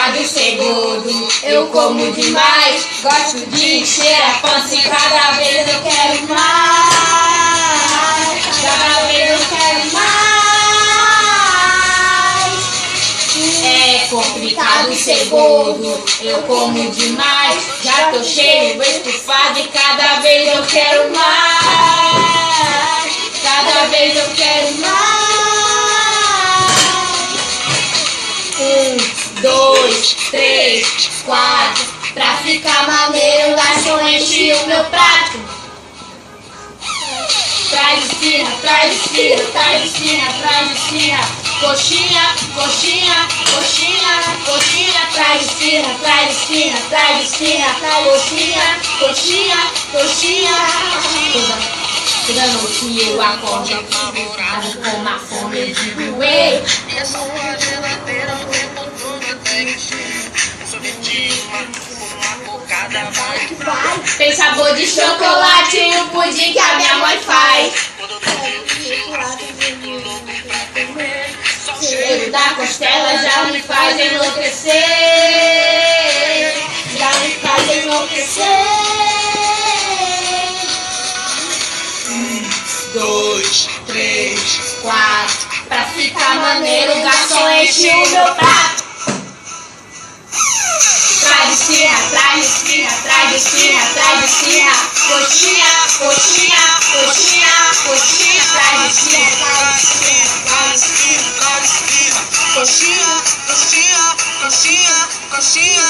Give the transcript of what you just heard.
complicado ser gordo. Eu como demais, gosto de encher a pança e cada vez eu quero mais. Cada vez eu quero mais. É complicado ser gordo. Eu como demais, já tô cheio, estufado e cada vez eu quero mais. Cada vez eu quero mais. 1, 2, 3, 4. Pra ficar maneiro, o garçom enche o meu prato. Traz de esfirra, traz de esfirra, traz de esfirra, traz de esfirra. Coxinha, coxinha, coxinha, coxinha. Traz de esfirra, traz de esfirra, traz de esfirra. Coxinha, coxinha, coxinha. Toda noite eu acordo com uma fome de doer. Tem sabor de chocolate e o pudim que a minha mãe faz. O cheiro da costela já me faz enlouquecer. Já me faz enlouquecer. 1, 2, 3, 4. Pra ficar maneiro, o garçom enche o meu prato. Traz de esfirra, traz de esfirra, traz de esfirra, traz de esfirra. Coxinha, coxinha, coxinha, coxinha. Traz de esfirra, traz de esfirra, traz de esfirra, traz de esfirra. Coxinha, coxinha, coxinha, coxinha.